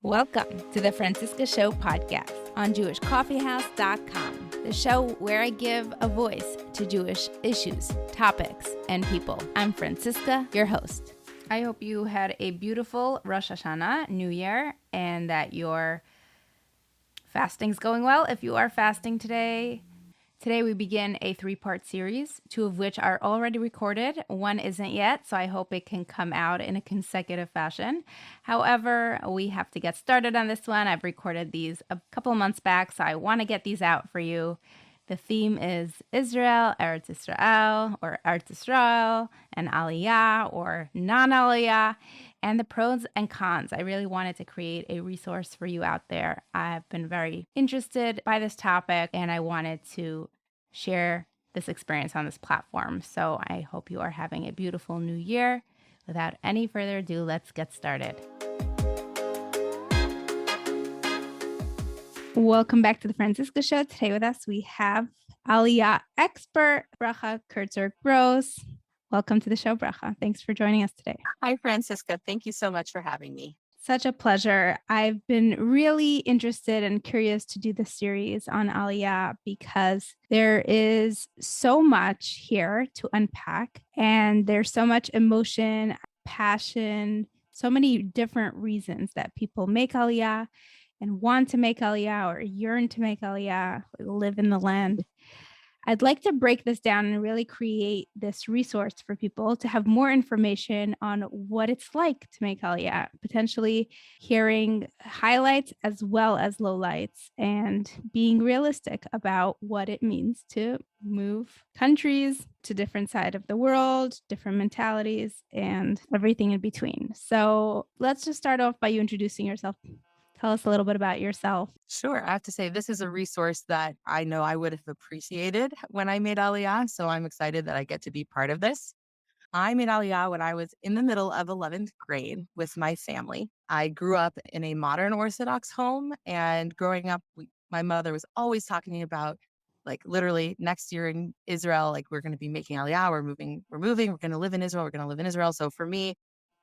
Welcome to the Francisca Show podcast on JewishCoffeehouse.com, the show where I give a voice to Jewish issues, topics, and people. I'm Francisca, your host. I hope you had a beautiful Rosh Hashanah, New Year, and that your fasting's going well. If you are fasting today we begin a 3-part series, 2 of which are already recorded. 1 isn't yet, so I hope it can come out in a consecutive fashion. However, we have to get started on this one. I've recorded these a couple of months back, so I want to get these out for you. The theme is Israel, Eretz Israel, or Eretz Israel, and Aliyah, or non-Aliyah, and the pros and cons. I really wanted to create a resource for you out there. I've been very interested by this topic, and I wanted to share this experience on this platform. So I hope you are having a beautiful new year. Without any further ado, let's get started. Welcome back to the Francisca Show. Today with us, we have Aliyah expert, Bracha Kurtzer Gross. Welcome to the show, Bracha. Thanks for joining us today. Hi, Francisca. Thank you so much for having me. Such a pleasure. I've been really interested and curious to do this series on Aliyah because there is so much here to unpack, and there's so much emotion, passion, so many different reasons that people make Aliyah and want to make Aliyah or yearn to make Aliyah, live in the land. I'd like to break this down and really create this resource for people to have more information on what it's like to make Aliyah, potentially hearing highlights as well as lowlights, and being realistic about what it means to move countries to different side of the world, different mentalities, and everything in between. So let's just start off by you introducing yourself. Tell us a little bit about yourself. Sure. I have to say, this is a resource that I know I would have appreciated when I made Aliyah. So I'm excited that I get to be part of this. I made Aliyah when I was in the middle of 11th grade with my family. I grew up in a modern Orthodox home, and growing up, my mother was always talking to me about, like, literally next year in Israel, like, we're going to be making Aliyah. We're moving, we're going to live in Israel. We're going to live in Israel. So for me,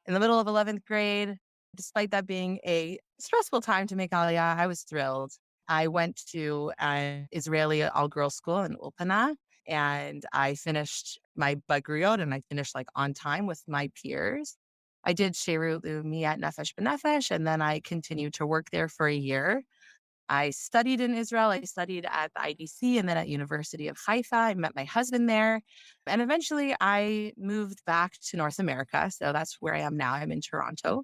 in the middle of 11th grade, despite that being a stressful time to make Aliyah, I was thrilled. I went to an Israeli all-girls school in Ulpana, and I finished my bagriyot, and I finished like on time with my peers. I did Sheirut Leumi at Nefesh B'Nefesh, and then I continued to work there for a year. I studied in Israel. I studied at the IDC and then at University of Haifa. I met my husband there. And eventually I moved back to North America. So that's where I am now. I'm in Toronto.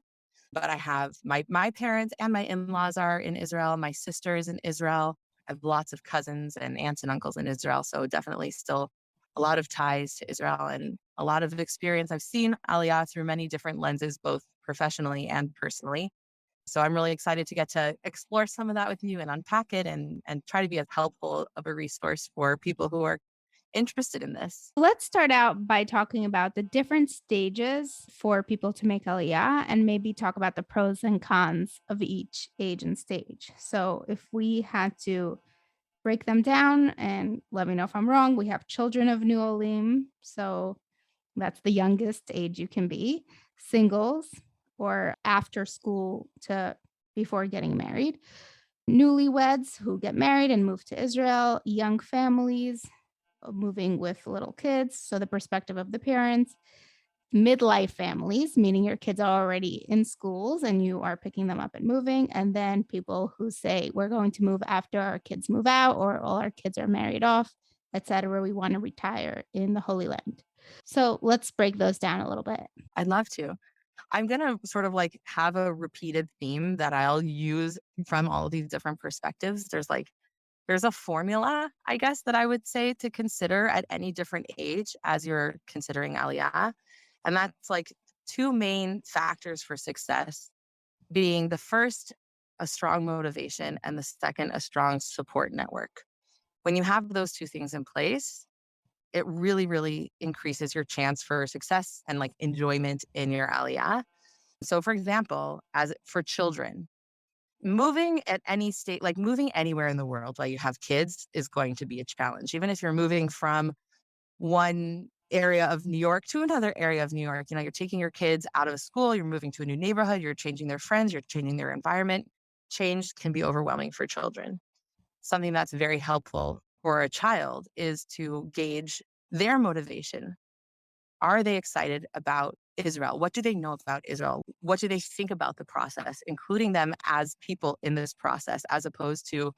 But I have my parents and my in-laws are in Israel. My sister is in Israel. I have lots of cousins and aunts and uncles in Israel. So definitely still a lot of ties to Israel and a lot of experience. I've seen Aliyah through many different lenses, both professionally and personally. So I'm really excited to get to explore some of that with you and unpack it and try to be as helpful of a resource for people who are interested in this. Let's start out by talking about the different stages for people to make Aliyah, and maybe talk about the pros and cons of each age and stage. So if we had to break them down, and let me know if I'm wrong, we have children of New Olim. So that's the youngest age you can be. Singles, or after school to before getting married. Newlyweds who get married and move to Israel. Young families moving with little kids, so the perspective of the parents. Midlife families, meaning your kids are already in schools and you are picking them up and moving. And then people who say, we're going to move after our kids move out, or all our kids are married off, etc. We want to retire in the Holy Land. So let's break those down a little bit. I'd love to. I'm going to sort of like have a repeated theme that I'll use from all of these different perspectives. There's a formula, I guess, that I would say to consider at any different age as you're considering Aliyah. And that's like 2 main factors for success, being the first, a strong motivation, and the second, a strong support network. When you have those 2 things in place, it really, really increases your chance for success and like enjoyment in your Aliyah. So for example, as for children, moving at any state, like moving anywhere in the world while you have kids is going to be a challenge. Even if you're moving from one area of New York to another area of New York. You're taking your kids out of school, you're moving to a new neighborhood, you're changing their friends, you're changing their environment. Change can be overwhelming for children. Something that's very helpful for a child is to gauge their motivation. Are they excited about Israel? What do they know about Israel? What do they think about the process, including them as people in this process, as opposed to,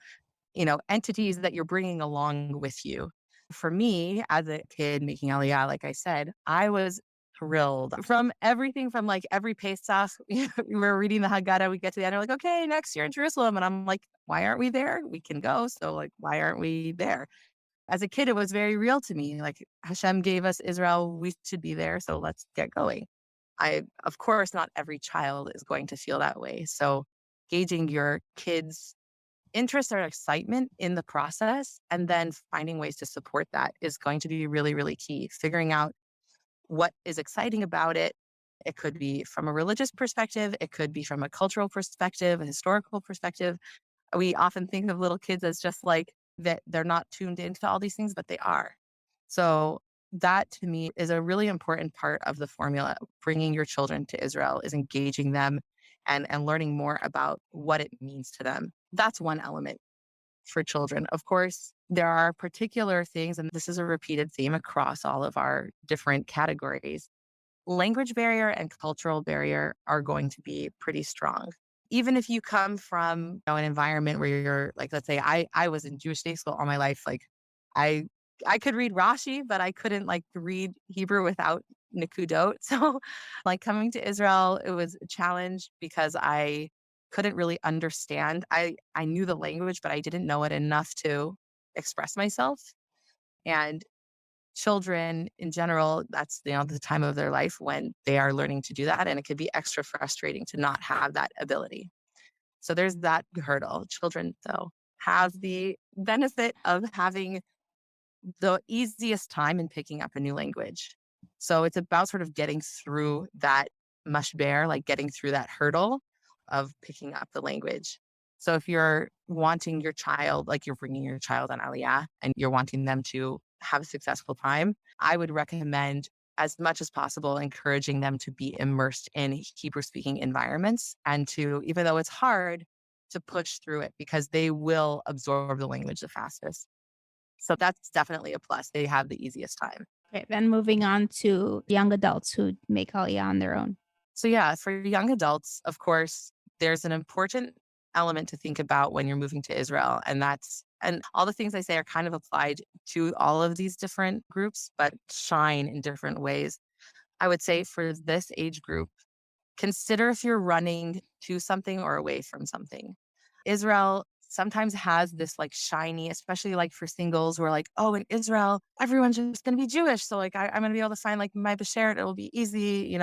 entities that you're bringing along with you? For me, as a kid making Aliyah, like I said, I was thrilled from everything from like every Pesach. We were reading the Haggadah, we get to the end, we're like, okay, next year in Jerusalem. And I'm like, why aren't we there? We can go. So like, why aren't we there? As a kid, it was very real to me. Like Hashem gave us Israel, we should be there. So let's get going. Of course, not every child is going to feel that way. So gauging your kids' interest or excitement in the process and then finding ways to support that is going to be really, really key. Figuring out what is exciting about it. It could be from a religious perspective. It could be from a cultural perspective, a historical perspective. We often think of little kids as just like that they're not tuned into all these things, but they are. So that to me is a really important part of the formula. Bringing your children to Israel is engaging them and learning more about what it means to them. That's one element for children. Of course, there are particular things, and this is a repeated theme across all of our different categories. Language barrier and cultural barrier are going to be pretty strong. Even if you come from an environment where you're like, let's say I was in Jewish day school all my life. Like I could read Rashi, but I couldn't like read Hebrew without Nikudot. So like coming to Israel, it was a challenge because I couldn't really understand. I knew the language, but I didn't know it enough to express myself. And children in general, that's the time of their life when they are learning to do that. And it could be extra frustrating to not have that ability. So there's that hurdle. Children, though, have the benefit of having the easiest time in picking up a new language. So it's about sort of getting through that mashber, like getting through that hurdle of picking up the language. So if you're wanting your child, like you're bringing your child on Aliyah and you're wanting them to have a successful time, I would recommend as much as possible encouraging them to be immersed in Hebrew speaking environments and to, even though it's hard, to push through it because they will absorb the language the fastest. So that's definitely a plus. They have the easiest time. Okay, then moving on to young adults who make Aliyah on their own. So yeah, for young adults, of course, there's an important element to think about when you're moving to Israel. And all the things I say are kind of applied to all of these different groups, but shine in different ways. I would say for this age group, consider if you're running to something or away from something. Israel sometimes has this like shiny, especially like for singles who are like, oh, in Israel, everyone's just going to be Jewish. So like, I'm going to be able to find like my Bat Sheirut. It'll be easy,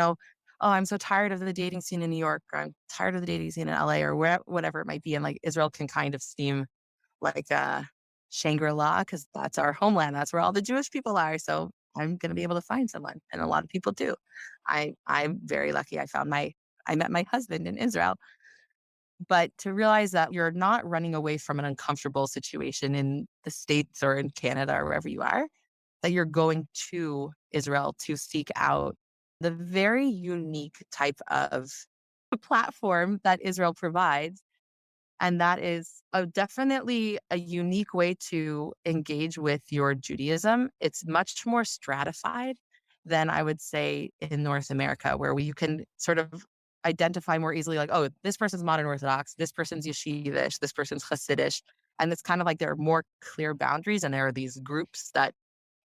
oh, I'm so tired of the dating scene in New York, or I'm tired of the dating scene in LA, or whatever it might be. And like Israel can kind of seem like Shangri-La because that's our homeland. That's where all the Jewish people are. So I'm going to be able to find someone. And a lot of people do. I'm very lucky. I met my husband in Israel. But to realize that you're not running away from an uncomfortable situation in the States or in Canada or wherever you are, that you're going to Israel to seek out the very unique type of platform that Israel provides. And that is definitely a unique way to engage with your Judaism. It's much more stratified than I would say in North America, where you can sort of identify more easily, like, oh, this person's modern Orthodox, this person's Yeshivish, this person's Hasidish. And it's kind of like there are more clear boundaries and there are these groups that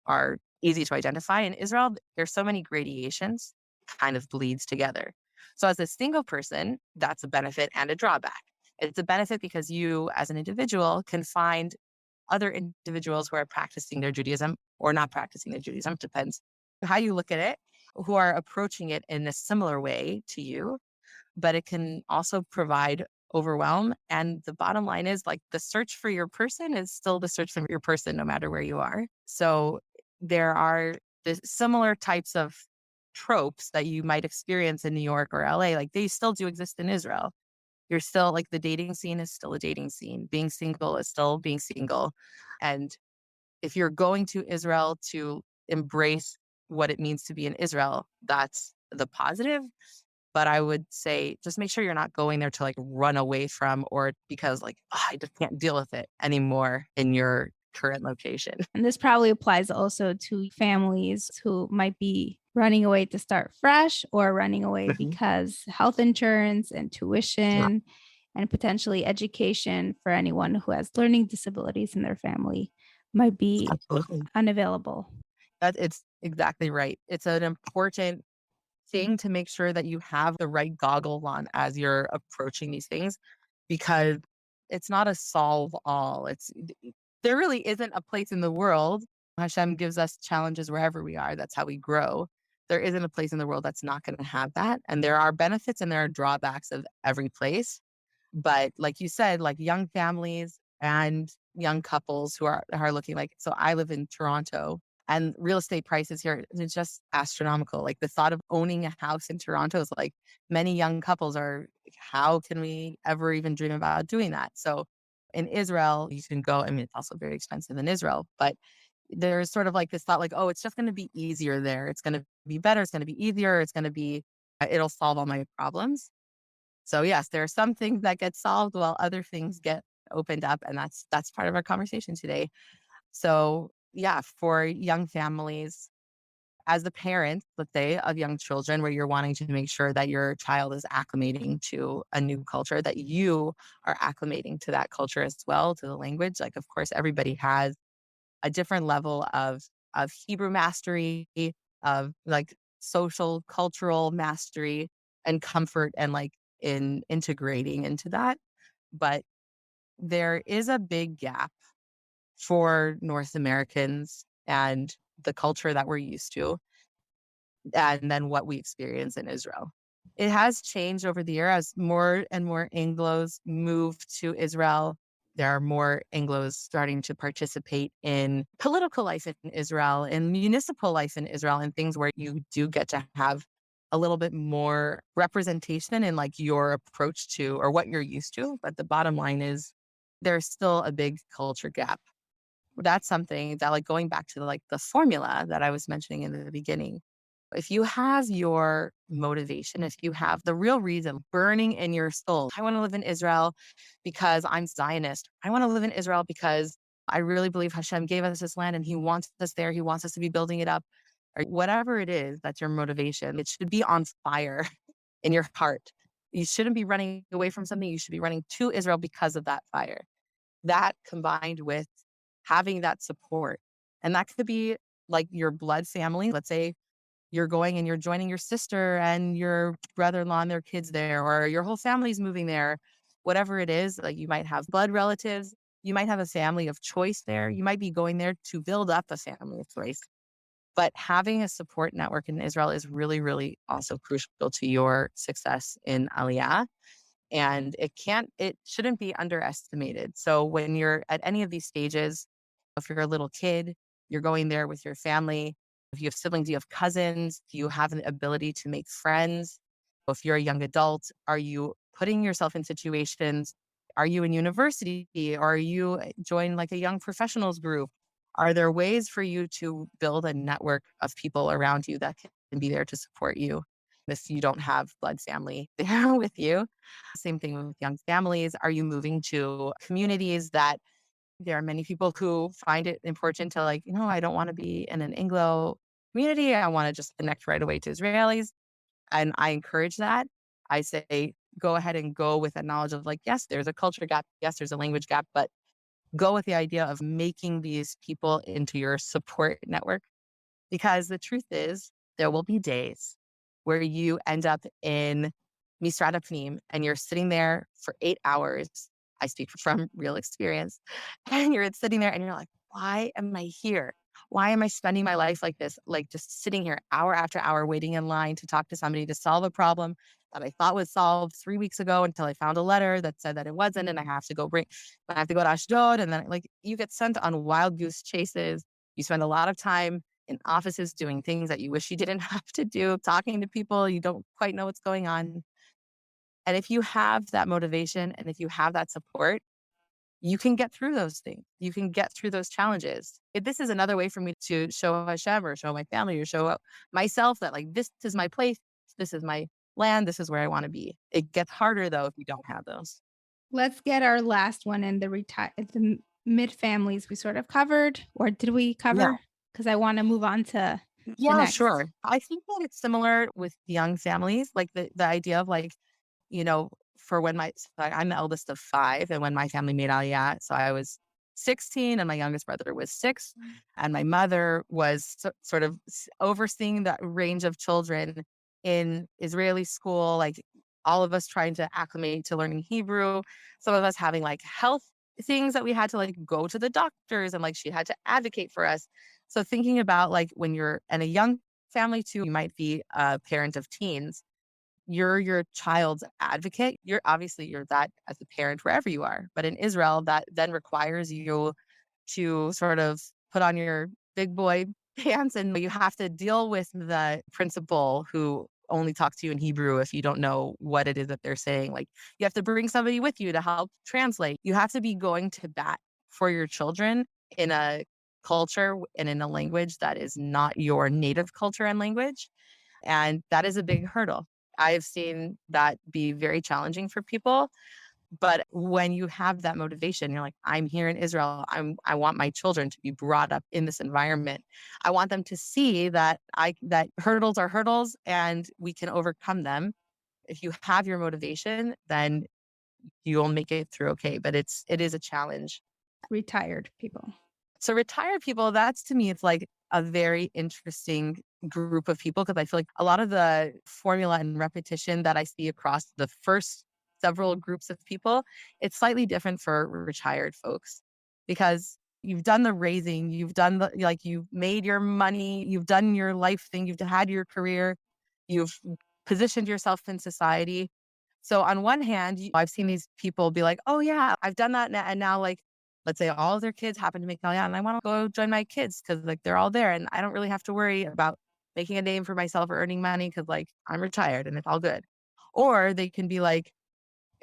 are easy to identify. In Israel, there's so many gradations, kind of bleeds together. So as a single person, that's a benefit and a drawback. It's a benefit because you, as an individual, can find other individuals who are practicing their Judaism or not practicing their Judaism, depends how you look at it, who are approaching it in a similar way to you. But it can also provide overwhelm. And the bottom line is like the search for your person is still the search for your person, no matter where you are. So there are the similar types of tropes that you might experience in New York or LA, like they still do exist in Israel. You're still like the dating scene is still a dating scene. Being single is still being single. And if you're going to Israel to embrace what it means to be in Israel, that's the positive. But I would say just make sure you're not going there to like run away from or because like, "Oh, I just can't deal with it anymore in your current location." And this probably applies also to families who might be running away to start fresh or running away Mhm. because health insurance and Yeah, tuition and potentially education for anyone who has learning disabilities in their family might be absolutely. unavailable. That it's exactly right. It's an important thing to make sure that you have the right goggles on as you're approaching these things because it's not a solve all. There really isn't a place in the world. Hashem gives us challenges wherever we are. That's how we grow. There isn't a place in the world that's not going to have that. And there are benefits and there are drawbacks of every place. But like you said, like young families and young couples who are looking like so I live in Toronto and real estate prices here is just astronomical. Like the thought of owning a house in Toronto is like many young couples are like, how can we ever even dream about doing that? So in Israel, you can go. I mean, it's also very expensive in Israel, but there's sort of like this thought like, oh, it's just going to be easier there. It's going to be better. It's going to be easier. It'll solve all my problems. So yes, there are some things that get solved while other things get opened up. And that's part of our conversation today. So yeah, for young families, as the parent, let's say, of young children, where you're wanting to make sure that your child is acclimating to a new culture, that you are acclimating to that culture as well, to the language. Like, of course, everybody has a different level of Hebrew mastery, of like social, cultural mastery and comfort and like in integrating into that. But there is a big gap for North Americans and the culture that we're used to, and then what we experience in Israel. It has changed over the year as more and more Anglos move to Israel. There are more Anglos starting to participate in political life in Israel and municipal life in Israel and things where you do get to have a little bit more representation in like your approach to or what you're used to. But the bottom line is there's still a big culture gap. That's something that like going back to like the formula that I was mentioning in the beginning, if you have your motivation, if you have the real reason burning in your soul, I want to live in Israel because I'm Zionist. I want to live in Israel because I really believe Hashem gave us this land and he wants us there. He wants us to be building it up or whatever it is that's your motivation. It should be on fire in your heart. You shouldn't be running away from something. You should be running to Israel because of that fire. That combined with having that support. And that could be like your blood family. Let's say you're going and you're joining your sister and your brother-in-law and their kids there, or your whole family's moving there, whatever it is, like you might have blood relatives, you might have a family of choice there. You might be going there to build up a family of choice. But having a support network in Israel is really, really also crucial to your success in Aliyah. And it shouldn't be underestimated. So when you're at any of these stages, if you're a little kid, you're going there with your family. If you have siblings, you have cousins, do you have the ability to make friends? If you're a young adult, are you putting yourself in situations? Are you in university or are you join like a young professionals group? Are there ways for you to build a network of people around you that can be there to support you if you don't have blood family there with you? Same thing with young families. Are you moving to communities that there are many people who find it important to like, I don't want to be in an Anglo community. I want to just connect right away to Israelis. And I encourage that. I say, go ahead and go with a knowledge of like, yes, there's a culture gap. Yes, there's a language gap, but go with the idea of making these people into your support network. Because the truth is, there will be days where you end up in Misrad Apnim and you're sitting there for 8 hours. I speak from real experience. And you're sitting there and you're like, why am I here? Why am I spending my life like this? Like just sitting here hour after hour, waiting in line to talk to somebody to solve a problem that I thought was solved 3 weeks ago until I found a letter that said that it wasn't. And I have to go to Ashdod. And then like you get sent on wild goose chases. You spend a lot of time in offices doing things that you wish you didn't have to do, talking to people you don't quite know what's going on. And if you have that motivation and if you have that support, you can get through those things. You can get through those challenges. This is another way for me to show Hashem or show my family or show myself that like, this is my place. This is my land. This is where I want to be. It gets harder though if you don't have those. Let's get our last one in the mid families we sort of covered, or did we Yeah. cover? Because I want to move on to the Yeah, next. sure. I think that it's similar with young families, like the idea of like, you know, for when I'm the eldest of 5, and when my family made Aliyah, so I was 16 and my youngest brother was 6, and my mother was sort of overseeing that range of children in Israeli school, like all of us trying to acclimate to learning Hebrew, some of us having like health things that we had to like go to the doctors, and like she had to advocate for us. So thinking about like when you're in a young family too, you might be a parent of teens, you're your child's advocate. You're that as a parent wherever you are. But in Israel, that then requires you to sort of put on your big boy pants, and you have to deal with the principal who only talks to you in Hebrew if you don't know what it is that they're saying. Like, you have to bring somebody with you to help translate. You have to be going to bat for your children in a culture and in a language that is not your native culture and language. And that is a big hurdle. I've seen that be very challenging for people. But when you have that motivation, you're like, I'm here in Israel. I want my children to be brought up in this environment. I want them to see that that hurdles are hurdles and we can overcome them. If you have your motivation, then you'll make it through okay. But it is a challenge. Retired people. So retired people, that's to me, it's like a very interesting group of people, because I feel like a lot of the formula and repetition that I see across the first several groups of people, it's slightly different for retired folks, because you've done the raising, you've done you've made your money, you've done your life thing, you've had your career, you've positioned yourself in society. So on one hand, I've seen these people be like, oh yeah, I've done that. And now like, let's say all of their kids happen to make Alia, and I want to go join my kids because like they're all there and I don't really have to worry about making a name for myself or earning money because like I'm retired and it's all good. Or they can be like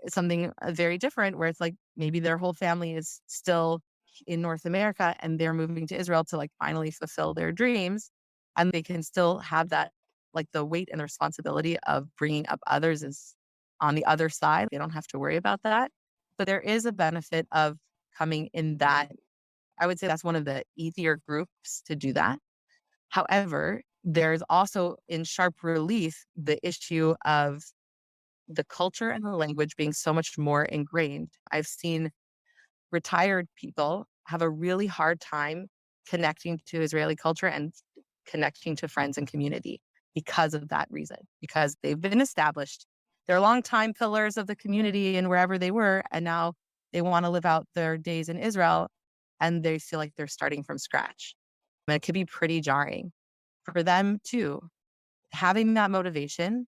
something very different where it's like maybe their whole family is still in North America and they're moving to Israel to like finally fulfill their dreams. And they can still have that, like the weight and the responsibility of bringing up others is on the other side. They don't have to worry about that. But there is a benefit of coming in that. I would say that's one of the easier groups to do that. However, there's also in sharp relief the issue of the culture and the language being so much more ingrained. I've seen retired people have a really hard time connecting to Israeli culture and connecting to friends and community because of that reason, because they've been established. They're longtime pillars of the community and wherever they were. And now they want to live out their days in Israel and they feel like they're starting from scratch. And it could be pretty jarring for them too. Having that motivation,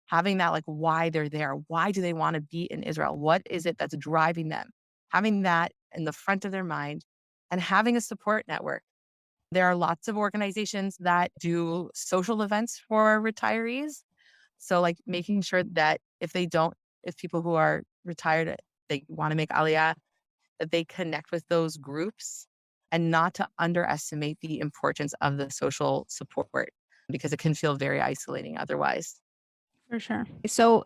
having that like why they're there, why do they want to be in Israel? What is it that's driving them? Having that in the front of their mind and having a support network. There are lots of organizations that do social events for retirees. So like making sure that if people who are retired, they want to make Aliyah, that they connect with those groups and not to underestimate the importance of the social support because it can feel very isolating otherwise. For sure. So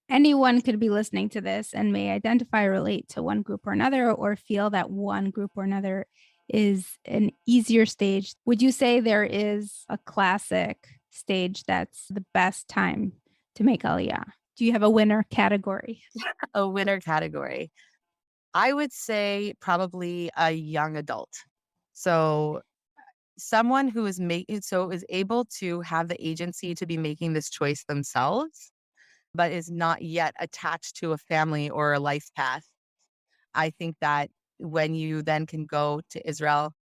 anyone could be listening to this and may identify or relate to one group or another, or feel that one group or another is an easier stage. Would you say there is a classic stage that's the best time to make Aliyah? Do you have a winner category? A winner category. I would say probably a young adult. So someone who is able to have the agency to be making this choice themselves, but is not yet attached to a family or a life path. I think that when you then can go to Israel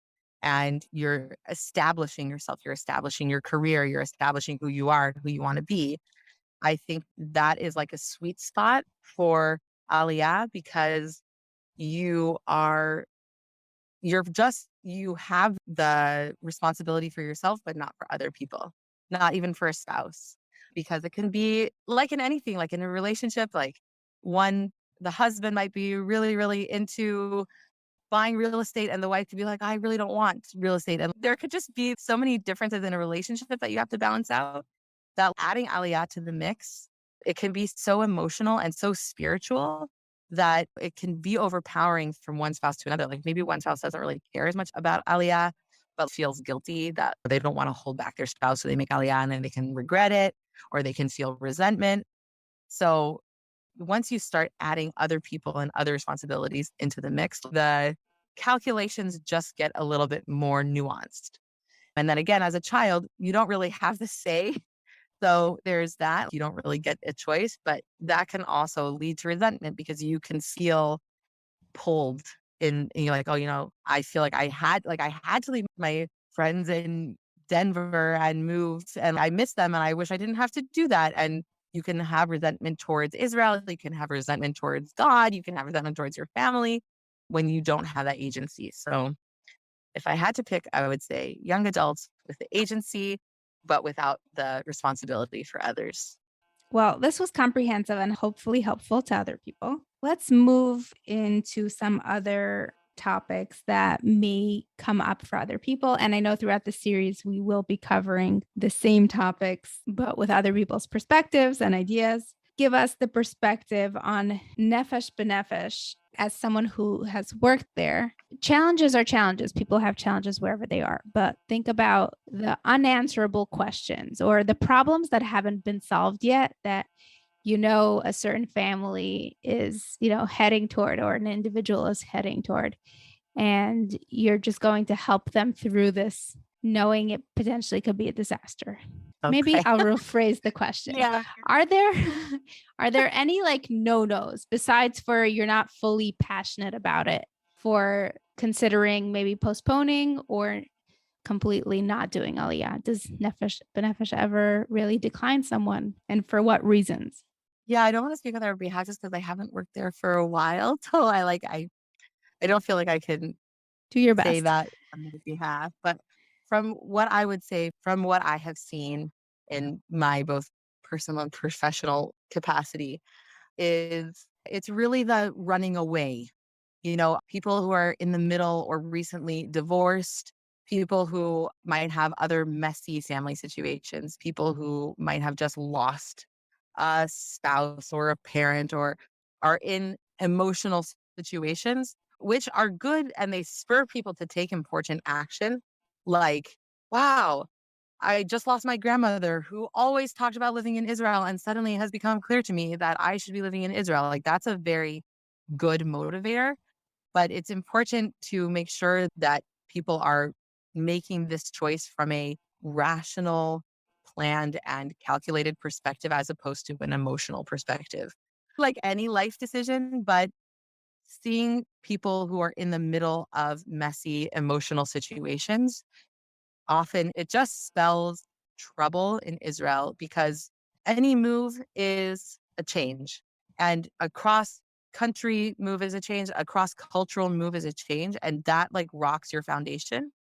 and you're establishing yourself, you're establishing your career, you're establishing who you are, who you want to be. I think that is like a sweet spot for Aliyah because you have the responsibility for yourself, but not for other people, not even for a spouse, because it can be like in anything, like in a relationship, like one the husband might be really, really into buying real estate and the wife could be like, I really don't want real estate. And there could just be so many differences in a relationship that you have to balance out, that adding Aliyah to the mix, it can be so emotional and so spiritual that it can be overpowering from one spouse to another. Like maybe one spouse doesn't really care as much about Aliyah, but feels guilty that they don't want to hold back their spouse. So they make Aliyah and then they can regret it or they can feel resentment. So once you start adding other people and other responsibilities into the mix, the calculations just get a little bit more nuanced. And then again, as a child, you don't really have the say. So there's that. You don't really get a choice, but that can also lead to resentment because you can feel pulled in, and you're like, oh, I feel like I had to leave my friends in Denver and moved and I miss them and I wish I didn't have to do that. And you can have resentment towards Israel. You can have resentment towards God. You can have resentment towards your family when you don't have that agency. So if I had to pick, I would say young adults with the agency, but without the responsibility for others. Well, this was comprehensive and hopefully helpful to other people. Let's move into some other topics that may come up for other people. And I know throughout the series, we will be covering the same topics, but with other people's perspectives and ideas. Give us the perspective on Nefesh B'Nefesh as someone who has worked there. Challenges are challenges. People have challenges wherever they are, but think about the unanswerable questions or the problems that haven't been solved yet that a certain family is, heading toward or an individual is heading toward. And you're just going to help them through this, knowing it potentially could be a disaster. Okay. Maybe I'll rephrase the question. Yeah. Are there any no-nos besides for you're not fully passionate about it for considering maybe postponing or completely not doing Aliyah? Does Nefesh B'Nefesh ever really decline someone and for what reasons? Yeah, I don't want to speak on their behalf just because I haven't worked there for a while. So I don't feel like I can do your best say that on their behalf. But from what I would say, from what I have seen in my both personal and professional capacity, is it's really the running away. People who are in the middle or recently divorced, people who might have other messy family situations, people who might have just lost a spouse or a parent or are in emotional situations, which are good and they spur people to take important action. Like, wow, I just lost my grandmother who always talked about living in Israel and suddenly it has become clear to me that I should be living in Israel. Like that's a very good motivator, but it's important to make sure that people are making this choice from a rational, planned and calculated perspective as opposed to an emotional perspective. Like any life decision, but seeing people who are in the middle of messy emotional situations, often it just spells trouble in Israel because any move is a change. And a cross country move is a change, a cross cultural move is a change. And that rocks your foundation.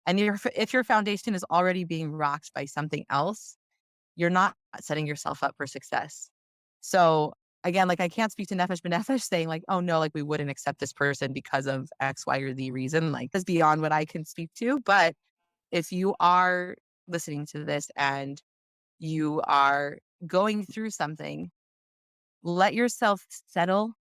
And if your foundation is already being rocked by something else, you're not setting yourself up for success. So again, I can't speak to Nefesh B'Nefesh saying oh no, we wouldn't accept this person because of X, Y, or Z reason. That's beyond what I can speak to. But if you are listening to this and you are going through something, let yourself settle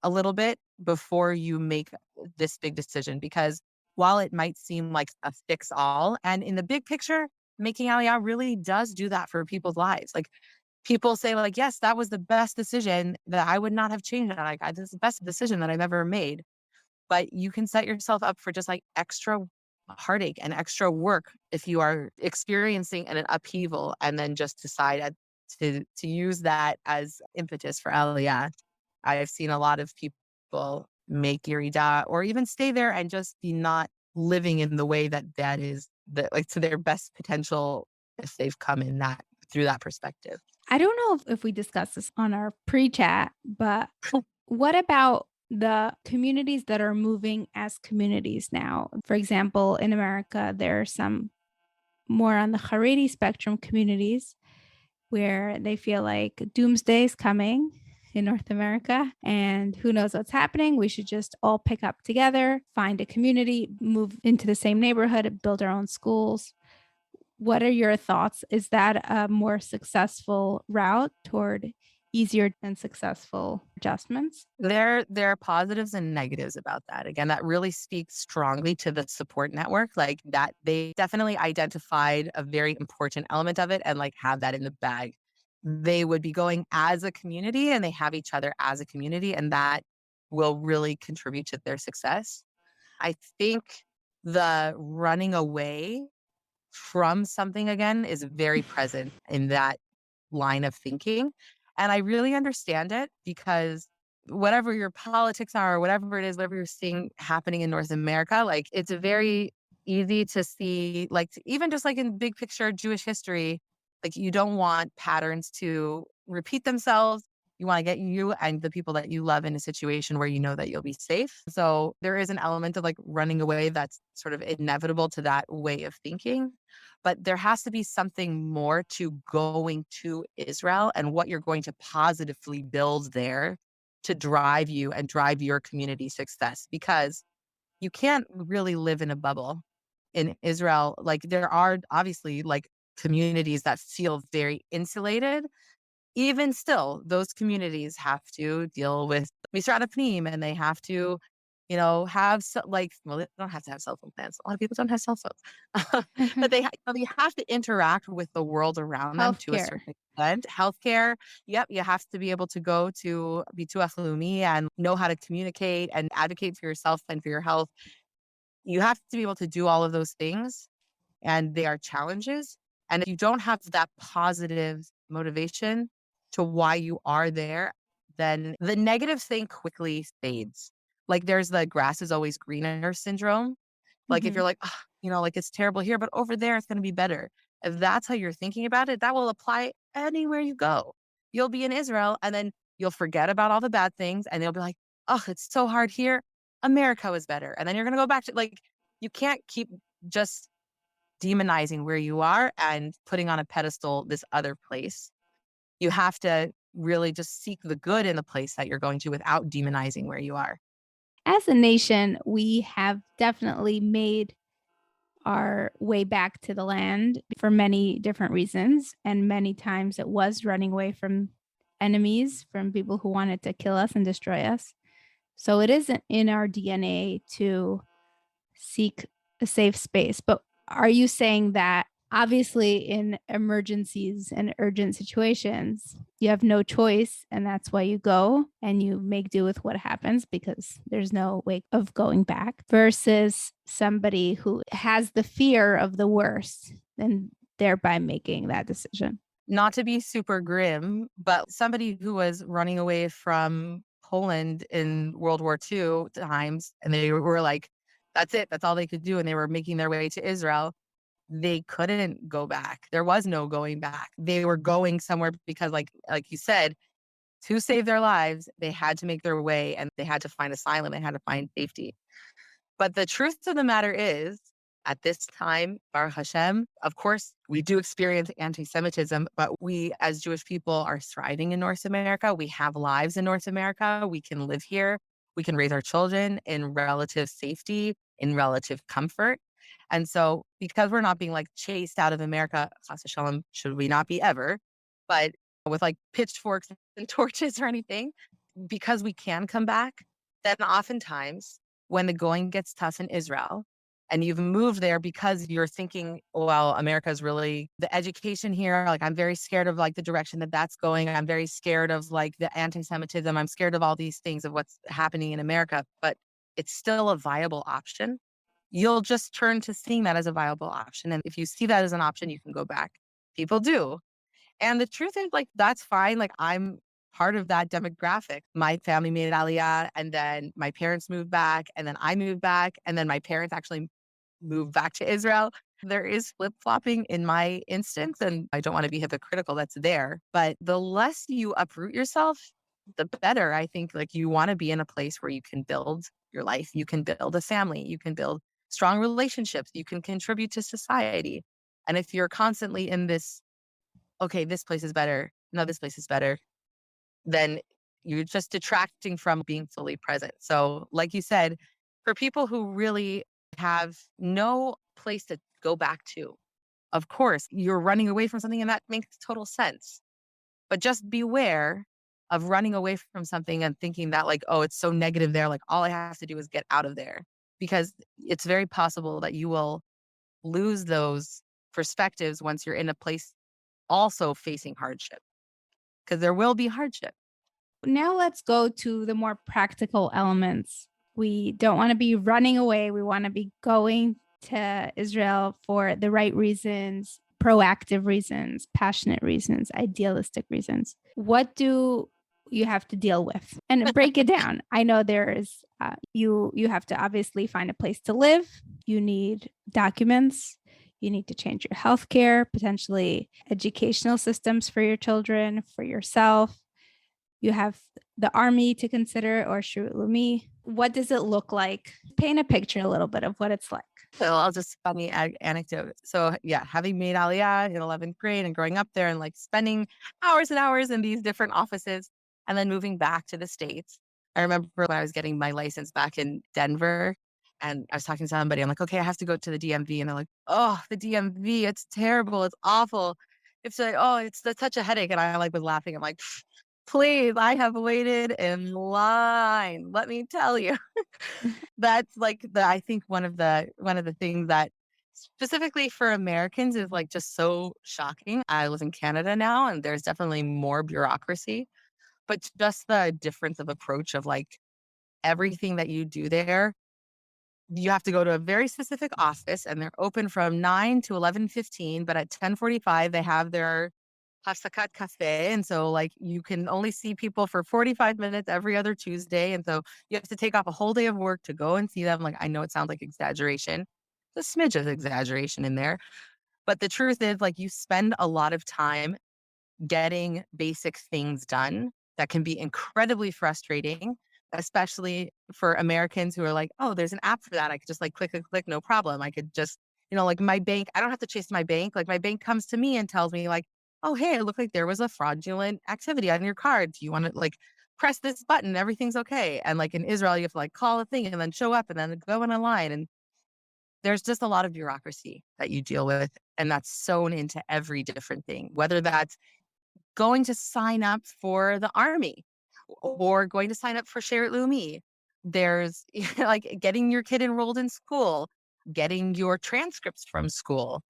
a little bit before you make this big decision. Because while it might seem like a fix all, and in the big picture, making Aliyah really does do that for people's lives. People say yes, that was the best decision that I would not have changed. This is the best decision that I've ever made. But you can set yourself up for just extra heartache and extra work if you are experiencing an upheaval and then just decide to use that as impetus for Aliyah. I've seen a lot of people make Yerida or even stay there and just be not living in the way that is to their best potential if they've come in that through that perspective. I don't know if we discussed this on our pre-chat, but what about the communities that are moving as communities now? For example, in America, there are some more on the Haredi spectrum communities where they feel like doomsday is coming in North America, and who knows what's happening. We should just all pick up together, find a community, move into the same neighborhood, build our own schools. What are your thoughts? Is that a more successful route toward easier and successful adjustments? There are positives and negatives about that. Again, that really speaks strongly to the support network, like that they definitely identified a very important element of it and like have that in the bag. They would be going as a community and they have each other as a community, and that will really contribute to their success. I think the running away from something again is very present in that line of thinking. And I really understand it because whatever your politics are, or whatever it is, whatever you're seeing happening in North America, like it's very easy to see, like even just like in big picture Jewish history, like you don't want patterns to repeat themselves. You want to get you and the people that you love in a situation where you know that you'll be safe. So there is an element of like running away that's sort of inevitable to that way of thinking. But there has to be something more to going to Israel and what you're going to positively build there to drive you and drive your community success, because you can't really live in a bubble in Israel. Like there are obviously like communities that feel very insulated. Even still, those communities have to deal with Misrad Pnim, and they have to, have like, well, they don't have to have cell phone plans. A lot of people don't have cell phones, but they have to interact with the world around them to a Healthcare. certain extent. Healthcare, yep, you have to be able to go to Bituach Leumi and know how to communicate and advocate for yourself and for your health. You have to be able to do all of those things, and they are challenges. And if you don't have that positive motivation to why you are there, then the negative thing quickly fades. Like there's the grass is always greener syndrome. Like if Mhm. you're like, "Ugh, like it's terrible here, but over there it's going to be better." If that's how you're thinking about it, that will apply anywhere you go. You'll be in Israel and then you'll forget about all the bad things and you'll be like, "Oh, it's so hard here. America was better." And then you're going to go back to like, you can't keep just demonizing where you are and putting on a pedestal this other place. You have to really just seek the good in the place that you're going to without demonizing where you are. As a nation, we have definitely made our way back to the land for many different reasons. And many times it was running away from enemies, from people who wanted to kill us and destroy us. So it isn't in our DNA to seek a safe space. But are you saying that obviously in emergencies and urgent situations, you have no choice and that's why you go and you make do with what happens because there's no way of going back, versus somebody who has the fear of the worst and thereby making that decision? Not to be super grim, but somebody who was running away from Poland in World War II times, and they were like, that's it, that's all they could do. And they were making their way to Israel. They couldn't go back. There was no going back. They were going somewhere because like you said, to save their lives, they had to make their way and they had to find asylum. They had to find safety. But the truth of the matter is, at this time, Baruch Hashem, of course, we do experience anti-Semitism, but we as Jewish people are thriving in North America. We have lives in North America. We can live here. We can raise our children in relative safety, in relative comfort. And so because we're not being like chased out of America, chas v'shalom, should we not be ever, but with like pitchforks and torches or anything, because we can come back, then oftentimes when the going gets tough in Israel and you've moved there because you're thinking, well, America's really the education here. Like, I'm very scared of like the direction that that's going. I'm very scared of like the anti-Semitism. I'm scared of all these things of what's happening in America, but it's still a viable option. You'll just turn to seeing that as a viable option. And if you see that as an option, you can go back. People do. And the truth is, like, that's fine. Like, I'm part of that demographic. My family made Aliyah, and then my parents moved back, and then I moved back, and then my parents actually moved back to Israel. There is flip flopping in my instance, and I don't want to be hypocritical. That's there. But the less you uproot yourself, the better. I think, like, you want to be in a place where you can build your life, you can build a family, you can build strong relationships, you can contribute to society. And if you're constantly in this, okay, this place is better. No, this place is better. Then You're just detracting from being fully present. So like you said, for people who really have no place to go back to, of course, you're running away from something and that makes total sense. But just beware of running away from something and thinking that like, oh, it's so negative there. Like all I have to do is get out of there, because it's very possible that you will lose those perspectives once you're in a place also facing hardship, because there will be hardship. Now let's go to the more practical elements. We don't want to be running away. We want to be going to Israel for the right reasons, proactive reasons, passionate reasons, idealistic reasons. What do you have to deal with? And break it down. I know there is, you have to obviously find a place to live. You need documents. You need to change your healthcare, potentially educational systems for your children, for yourself. You have the army to consider, or Shirut Leumi. What does it look like? Paint a picture a little bit of what it's like. So I'll just funny anecdote. So yeah, having made Aliyah in 11th grade and growing up there and like spending hours and hours in these different offices and then moving back to the States. I remember when I was getting my license back in Denver and I was talking to somebody. I'm like, okay, I have to go to the DMV. And they're like, oh, the DMV, it's terrible. It's awful. It's like, oh, that's such a headache. And I like was laughing. I'm like, please, I have waited in line. Let me tell you. That's like I think one of the things that specifically for Americans is like just so shocking. I live in Canada now and there's definitely more bureaucracy, but just the difference of approach of like everything that you do there, you have to go to a very specific office and they're open from 9 to 11:15, but at 10:45 they have their Hafsakat Cafe. And so like you can only see people for 45 minutes every other Tuesday. And so you have to take off a whole day of work to go and see them. Like I know it sounds like exaggeration, a smidge of exaggeration in there. But the truth is like you spend a lot of time getting basic things done that can be incredibly frustrating, especially for Americans who are like, oh, there's an app for that. I could just like click, click, click, no problem. I could just, like my bank, I don't have to chase my bank. Like my bank comes to me and tells me like, oh, hey, it looked like there was a fraudulent activity on your card. Do you want to like press this button? Everything's okay. And like in Israel, you have to like call a thing and then show up and then go in a line. And there's just a lot of bureaucracy that you deal with. And that's sewn into every different thing, whether that's going to sign up for the army or going to sign up for Shirut Leumi. There's like getting your kid enrolled in school, getting your transcripts from school,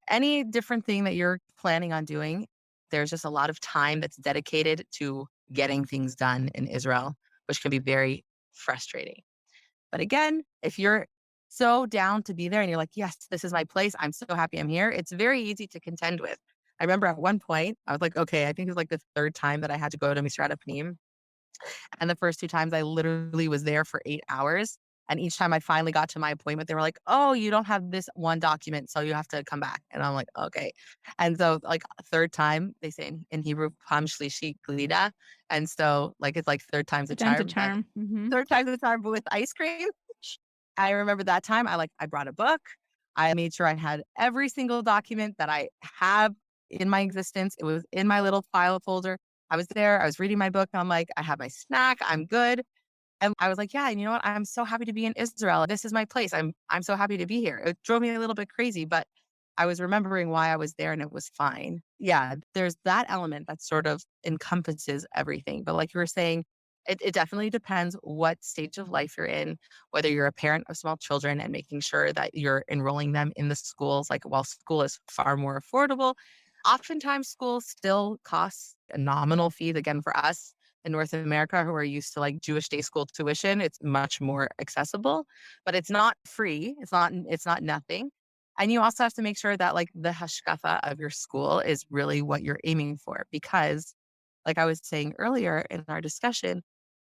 any different thing that you're planning on doing. There's just a lot of time that's dedicated to getting things done in Israel, which can be very frustrating. But again, if you're so down to be there and you're like, yes, this is my place, I'm so happy I'm here, it's very easy to contend with. I remember at one point, I was like, okay, I think it was like the third time that I had to go to Misrat Panim. And the first two times I literally was there for 8 hours. And each time I finally got to my appointment, they were like, oh, you don't have this one document, so you have to come back. And I'm like, okay. And so like third time, they say in Hebrew, Pam Shlishi Glida. And so like it's like third time's a charm. Mm-hmm. Third time's a charm, but with ice cream. I remember that time I brought a book. I made sure I had every single document that I have in my existence. It was in my little file folder. I was there. I was reading my book. And I'm like, I have my snack. I'm good. And I was like, yeah, and you know what? I'm so happy to be in Israel. This is my place. I'm so happy to be here. It drove me a little bit crazy, but I was remembering why I was there and it was fine. Yeah, there's that element that sort of encompasses everything. But like you were saying, it definitely depends what stage of life you're in, whether you're a parent of small children and making sure that you're enrolling them in the schools. Like while school is far more affordable, oftentimes school still costs a nominal fees. Again, for us in North America who are used to like Jewish day school tuition, it's much more accessible, but it's not free. It's not nothing. And you also have to make sure that like the hashkafa of your school is really what you're aiming for. Because like I was saying earlier in our discussion,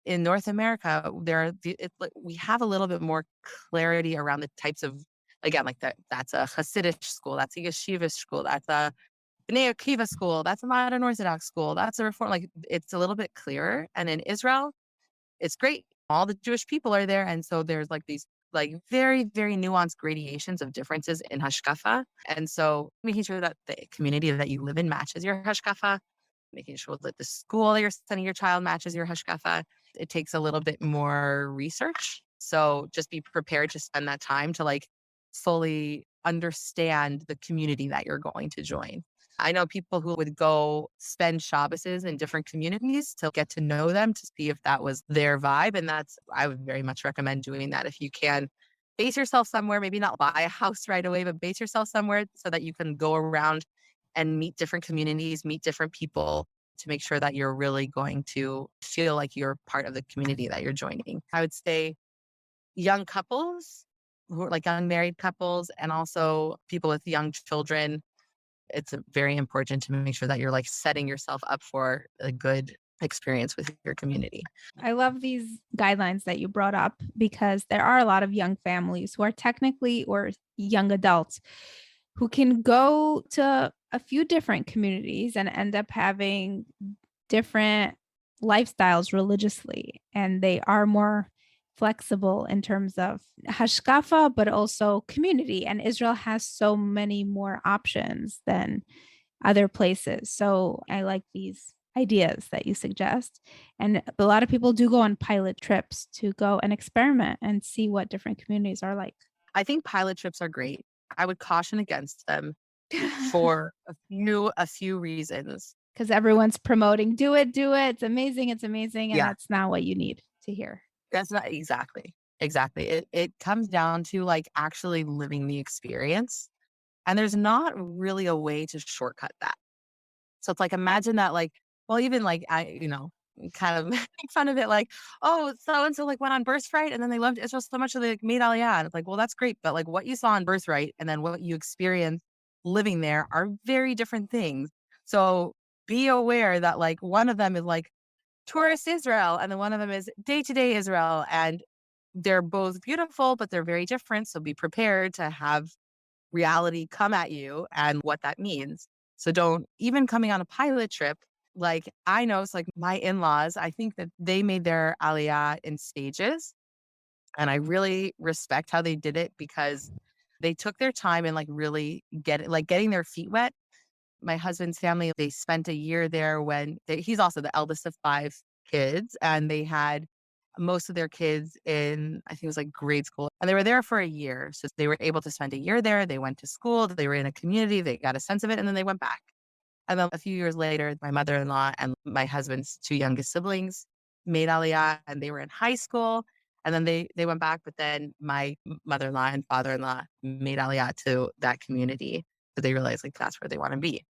in North America, we have a little bit more clarity around the types of, again, like that's a Hasidic school, that's a yeshivish school, that's a Bnei Akiva school, that's a modern Orthodox school, that's a reform. Like it's a little bit clearer. And in Israel, it's great. All the Jewish people are there. And so there's like these like very, very nuanced gradations of differences in hashkafa. And so making sure that the community that you live in matches your hashkafa making sure that the school you're sending your child matches your hashkafa. It takes a little bit more research. So just be prepared to spend that time to like fully understand the community that you're going to join. I know people who would go spend Shabbases in different communities to get to know them, to see if that was their vibe. And I would very much recommend doing that if you can. Base yourself somewhere, maybe not buy a house right away, but base yourself somewhere so that you can go around and meet different communities, meet different people to make sure that you're really going to feel like you're part of the community that you're joining. I would say young couples, who are like young married couples, and also people with young children. It's very important to make sure that you're like setting yourself up for a good experience with your community. I love these guidelines that you brought up because there are a lot of young families who are technically or young adults who can go to a few different communities and end up having different lifestyles religiously. And they are more flexible in terms of hashkafa, but also community. And Israel has so many more options than other places. So I like these ideas that you suggest. And a lot of people do go on pilot trips to go and experiment and see what different communities are like. I think pilot trips are great. I would caution against them for a few reasons. Because everyone's promoting, do it. It's amazing. And Yeah. that's not what you need to hear. That's not exactly. It comes down to like actually living the experience. And there's not really a way to shortcut that. So it's like, imagine that, like, well, even like, kind of make fun of it, like, oh, so-and-so like went on Birthright and then they loved Israel so much that they like, made Aliyah. And it's like, well, that's great. But like what you saw on Birthright and then what you experienced living there are very different things. So be aware that like one of them is like tourist Israel and then one of them is day-to-day Israel. And they're both beautiful, but they're very different. So be prepared to have reality come at you and what that means. So don't, even coming on a pilot trip, like I know it's like my in-laws, I think that they made their Aliyah in stages. And I really respect how they did it because they took their time and like really getting their feet wet. My husband's family, they spent a year there he's also the eldest of 5 kids, and they had most of their kids in, I think it was like grade school, and they were there for a year. So they were able to spend a year there. They went to school, they were in a community, they got a sense of it, and then they went back. And then a few years later, my mother-in-law and my husband's 2 youngest siblings made Aliyah, and they were in high school. And then they went back, but then my mother-in-law and father-in-law made Aliyah to that community. So they realized like that's where they want to be.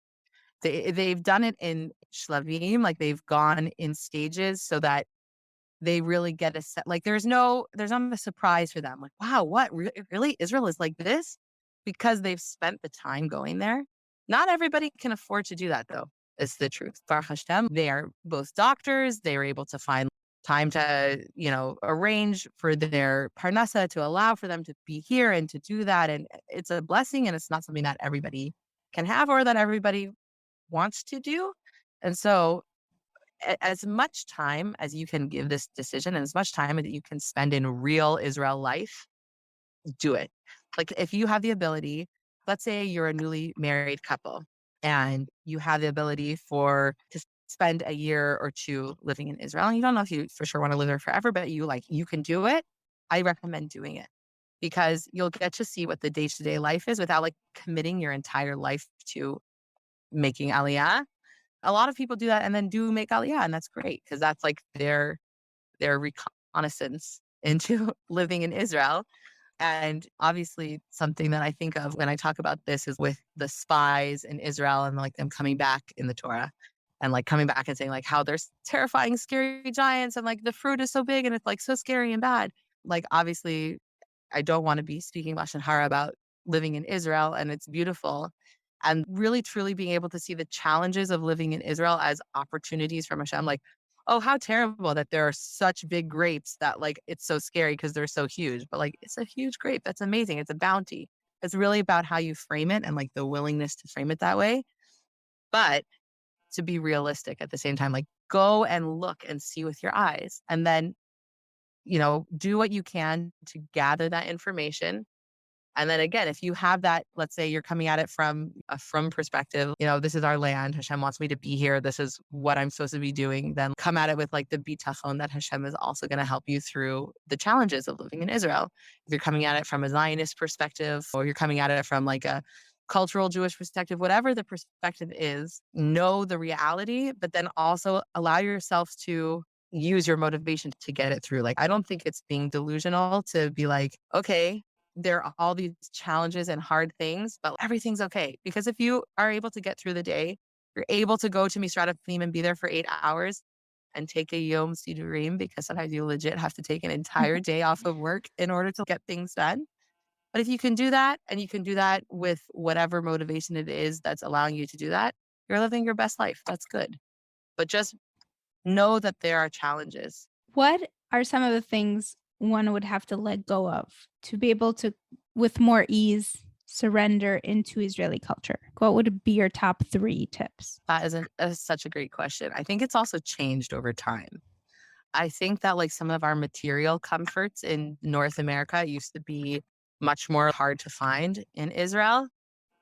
They've done it in shlavim, like they've gone in stages so that they really get a set. Like there's not a surprise for them. Like, wow, what really Israel is like this? Because they've spent the time going there. Not everybody can afford to do that though. It's the truth. Baruch Hashem, they are both doctors. They were able to find time to, arrange for their parnasa to allow for them to be here and to do that. And it's a blessing, and it's not something that everybody can have or that everybody wants to do. And so as much time as you can give this decision and as much time that you can spend in real Israel life, do it. Like if you have the ability, let's say you're a newly married couple and you have the ability to spend a year or 2 living in Israel, and you don't know if you for sure want to live there forever, but you can do it. I recommend doing it because you'll get to see what the day-to-day life is without like committing your entire life to making Aliyah. A lot of people do that and then do make Aliyah, and that's great because that's like their reconnaissance into living in Israel. And obviously something that I think of when I talk about this is with the spies in Israel and like them coming back in the Torah and like coming back and saying like how there's terrifying, scary giants and like the fruit is so big and it's like so scary and bad. Like obviously I don't want to be speaking Lashon Hara about living in Israel, and it's beautiful. And really, truly being able to see the challenges of living in Israel as opportunities from Hashem. Like, oh, how terrible that there are such big grapes that like, it's so scary because they're so huge. But like, it's a huge grape. That's amazing. It's a bounty. It's really about how you frame it and like the willingness to frame it that way. But to be realistic at the same time, like go and look and see with your eyes. And then, do what you can to gather that information And then again, if you have that, let's say you're coming at it from a from perspective, this is our land. Hashem wants me to be here. This is what I'm supposed to be doing. Then come at it with like the bitachon that Hashem is also going to help you through the challenges of living in Israel. If you're coming at it from a Zionist perspective, or you're coming at it from like a cultural Jewish perspective, whatever the perspective is, know the reality, but then also allow yourself to use your motivation to get it through. Like, I don't think it's being delusional to be like, okay, there are all these challenges and hard things, but everything's okay. Because if you are able to get through the day, you're able to go to Misrata Pnim and be there for 8 hours and take a Yom Sidurim, because sometimes you legit have to take an entire day off of work in order to get things done. But if you can do that, and you can do that with whatever motivation it is that's allowing you to do that, you're living your best life. That's good. But just know that there are challenges. What are some of the things one would have to let go of to be able to, with more ease, surrender into Israeli culture? What would be your top 3 tips? That is such a great question. I think it's also changed over time. I think that like some of our material comforts in North America used to be much more hard to find in Israel.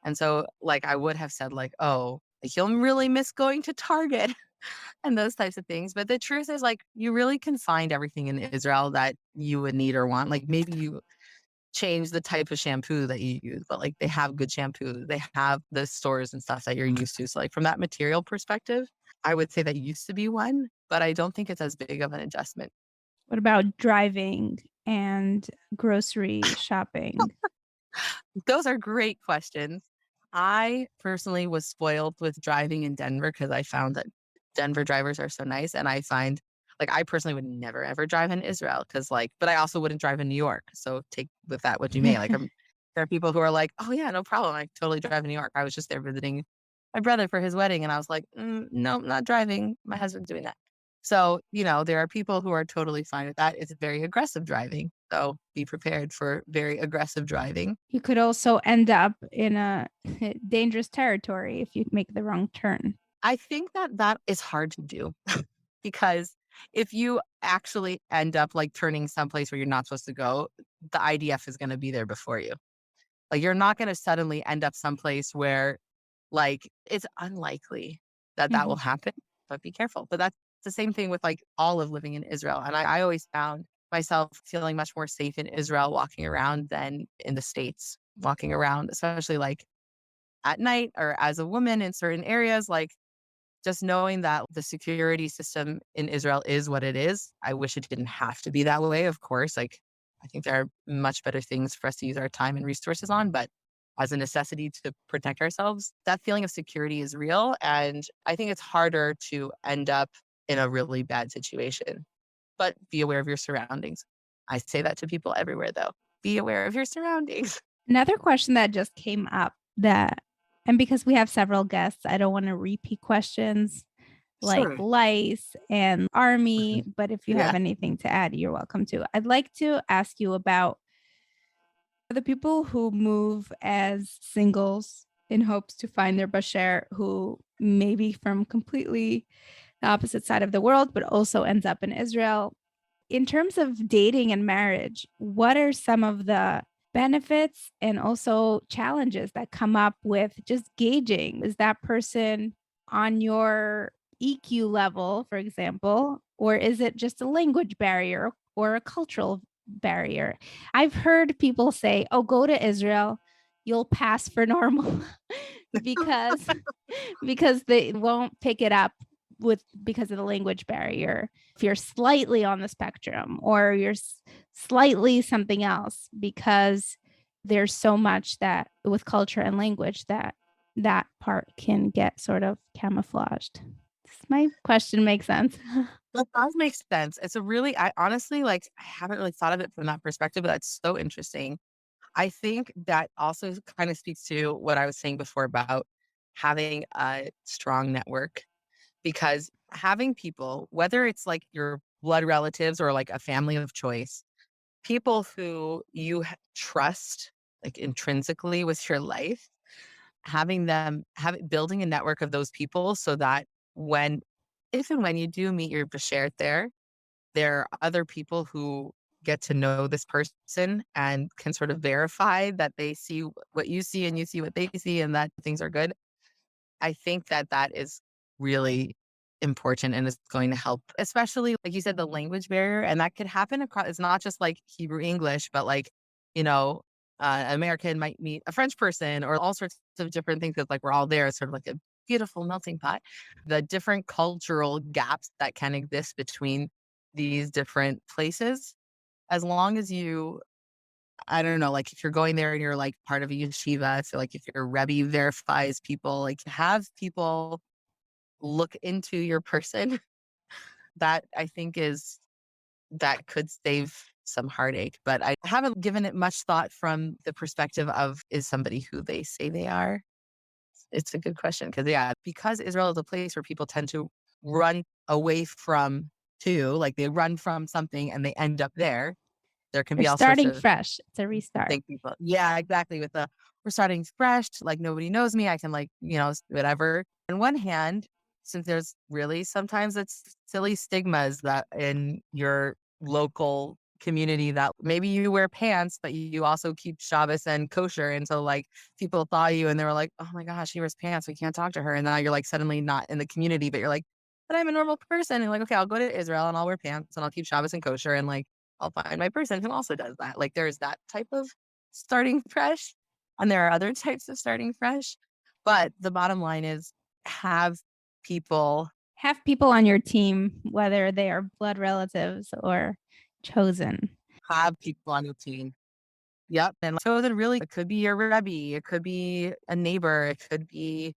And so like I would have said like, oh, like, you'll really miss going to Target and those types of things. But the truth is like, you really can find everything in Israel that you would need or want. Like maybe you change the type of shampoo that you use, but like they have good shampoo. They have the stores and stuff that you're used to. So like from that material perspective, I would say that used to be one, but I don't think it's as big of an adjustment. What about driving and grocery shopping? Those are great questions. I personally was spoiled with driving in Denver because I found that Denver drivers are so nice. And I find like I personally would never ever drive in Israel because like, but I also wouldn't drive in New York. So take with that what you may. Like there are people who are like, oh yeah, no problem. I totally drive in New York. I was just there visiting my brother for his wedding. And I was like, no, not driving. My husband's doing that. So, there are people who are totally fine with that. It's very aggressive driving. So be prepared for very aggressive driving. You could also end up in a dangerous territory if you make the wrong turn. I think that is hard to do because if you actually end up like turning someplace where you're not supposed to go, the IDF is going to be there before you. Like you're not going to suddenly end up someplace where like it's unlikely that will happen, but be careful. But that's the same thing with like all of living in Israel. And I always found myself feeling much more safe in Israel walking around than in the States walking around, especially like at night or as a woman in certain areas, like just knowing that the security system in Israel is what it is. I wish it didn't have to be that way, of course. Like, I think there are much better things for us to use our time and resources on, but as a necessity to protect ourselves, that feeling of security is real. And I think it's harder to end up in a really bad situation. But be aware of your surroundings. I say that to people everywhere, though. Be aware of your surroundings. Another question that just came up and because we have several guests, I don't want to repeat questions like Sure. lice and army, but if you have anything to add, you're welcome to. I'd like to ask you about the people who move as singles in hopes to find their basher, who may be from completely the opposite side of the world, but also ends up in Israel. In terms of dating and marriage, what are some of the benefits and also challenges that come up with just gauging? Is that person on your EQ level, for example, or is it just a language barrier or a cultural barrier? I've heard people say, oh, go to Israel, you'll pass for normal because they won't pick it up because of the language barrier. If you're slightly on the spectrum or you're slightly something else, because there's so much that with culture and language that part can get sort of camouflaged. Does my question make sense? That does make sense. It's I honestly, like, I haven't really thought of it from that perspective, but that's so interesting. I think that also kind of speaks to what I was saying before about having a strong network, because having people, whether it's like your blood relatives or like a family of choice, people who you trust like intrinsically with your life, building a network of those people so that if and when you do meet your bashert there are other people who get to know this person and can sort of verify that they see what you see and you see what they see and that things are good. I think that that is really important and is going to help, especially like you said, the language barrier. And that could happen across, it's not just like Hebrew English, but like, you know, an American might meet a French person or all sorts of different things because like we're all there. It's sort of like a beautiful melting pot. The different cultural gaps that can exist between these different places, as long as you, I don't know, like if you're going there and you're like part of a yeshiva, so like if your Rebbe verifies people, like have people look into your person, that I think is, that could save some heartache. But I haven't given it much thought from the perspective of, is somebody who they say they are? It's a good question because, yeah, because Israel is a place where people tend to run away from too, like they run from something and they end up there. There can You're be all sorts starting of fresh. It's a restart. think people. Yeah, exactly. With the, we're starting fresh, like nobody knows me. I can like, whatever. On one hand, since there's really sometimes it's silly stigmas that in your local community that maybe you wear pants, but you also keep Shabbos and kosher. And so like people thought you and they were like, oh my gosh, she wears pants. We can't talk to her. And now you're like suddenly not in the community, but you're like, but I'm a normal person. And like, okay, I'll go to Israel and I'll wear pants and I'll keep Shabbos and kosher. And like, I'll find my person who also does that. Like there's that type of starting fresh, and there are other types of starting fresh. But the bottom line is have people Have people on your team, whether they are blood relatives or chosen. have people on your team. Yep. And so then really it could be your Rebbe, it could be a neighbor, it could be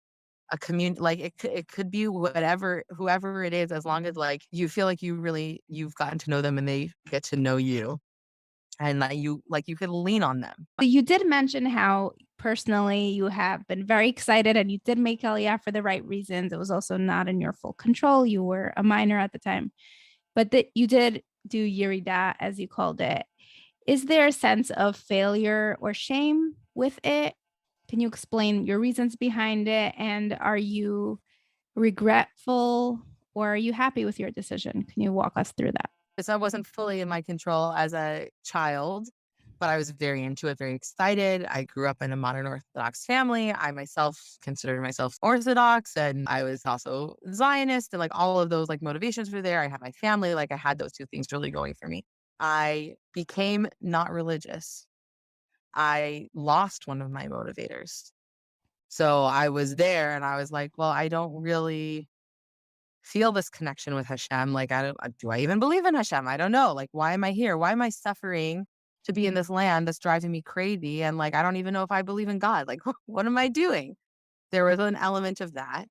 a community, like it could be whatever, whoever it is, as long as like you feel like you've gotten to know them and they get to know you and that you could lean on them. But you did mention how personally you have been very excited and you did make Aliyah for the right reasons. It was also not in your full control. You were a minor at the time, but that you did do Yerida, as you called it. Is there a sense of failure or shame with it? Can you explain your reasons behind it? And are you regretful or are you happy with your decision? Can you walk us through that? So I wasn't fully in my control as a child, but I was very into it, very excited. I grew up in a modern Orthodox family. I myself considered myself Orthodox, and I was also Zionist, and like all of those like motivations were there. I had my family, like I had those two things really going for me. I became not religious. I lost one of my motivators. So I was there and I was like, well, I don't really feel this connection with Hashem. Like, I don't, do I even believe in Hashem? I don't know. Like, why am I here? Why am I suffering to be in this land that's driving me crazy? And like, I don't even know if I believe in God. Like, what am I doing? There was an element of that.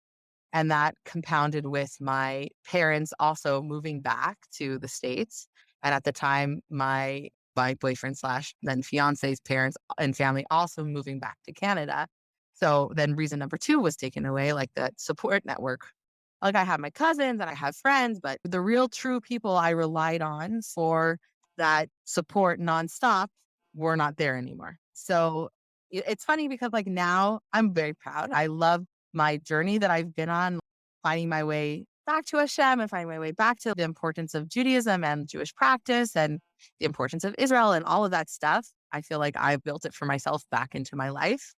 And that compounded with my parents also moving back to the States. And at the time, my boyfriend slash then fiance's parents and family also moving back to Canada. So then reason number two was taken away, like that support network. Like I have my cousins and I have friends, but the real true people I relied on for that support nonstop were not there anymore. So it's funny because like now I'm very proud. I love my journey that I've been on, finding my way back to Hashem and finding my way back to the importance of Judaism and Jewish practice and the importance of Israel and all of that stuff. I feel like I've built it for myself back into my life.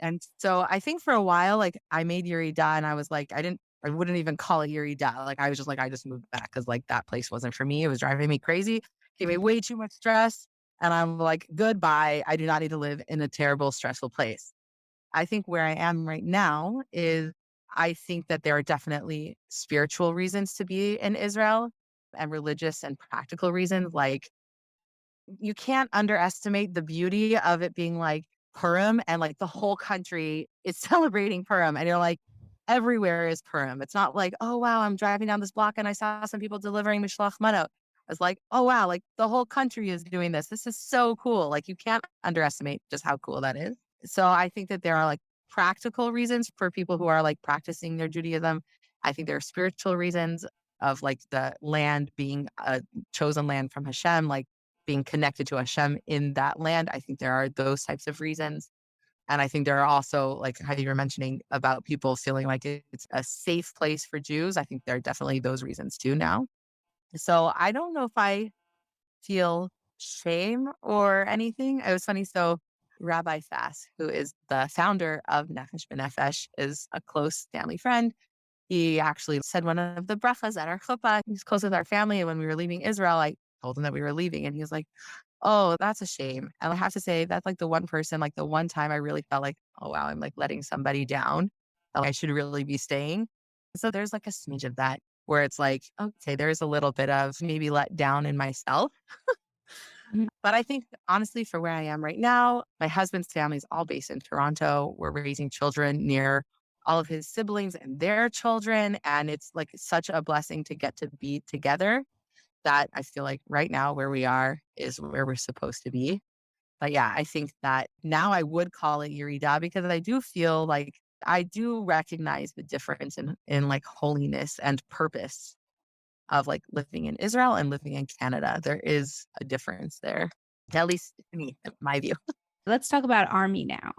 And so I think for a while, like I made Yerida and I was like, I wouldn't even call it Yerida. Like I was just like, I just moved back because like that place wasn't for me. It was driving me crazy, gave me way too much stress. And I'm like, goodbye. I do not need to live in a terrible, stressful place. I think where I am right now is I think that there are definitely spiritual reasons to be in Israel and religious and practical reasons. Like you can't underestimate the beauty of it being like Purim and like the whole country is celebrating Purim. And you're like, everywhere is Purim. It's not like, oh, wow, I'm driving down this block and I saw some people delivering Mishloach Manot. I was like, oh, wow, like the whole country is doing this. This is so cool. Like you can't underestimate just how cool that is. So I think that there are like practical reasons for people who are like practicing their Judaism. I think there are spiritual reasons of like the land being a chosen land from Hashem, like being connected to Hashem in that land. I think there are those types of reasons. And I think there are also, like how you were mentioning about people feeling like it's a safe place for Jews. I think there are definitely those reasons too now. So I don't know if I feel shame or anything. It was funny. So Rabbi Fass, who is the founder of Nefesh B'Nefesh, is a close family friend. He actually said one of the brachas at our chuppah. He's close with our family. And when we were leaving Israel, I told him that we were leaving. And he was like, oh, that's a shame. And I have to say, that's like the one person, like the one time I really felt like, oh, wow, I'm like letting somebody down. I should really be staying. So there's like a smidge of that where it's like, okay, there's a little bit of maybe let down in myself. Mhm. But I think honestly, for where I am right now, my husband's family is all based in Toronto. We're raising children near all of his siblings and their children. And it's like such a blessing to get to be together that I feel like right now where we are is where we're supposed to be. But yeah, I think that now I would call it Yerida because I do feel like I do recognize the difference in like holiness and purpose of like living in Israel and living in Canada. There is a difference there, at least to me, in my view. Let's talk about Army now.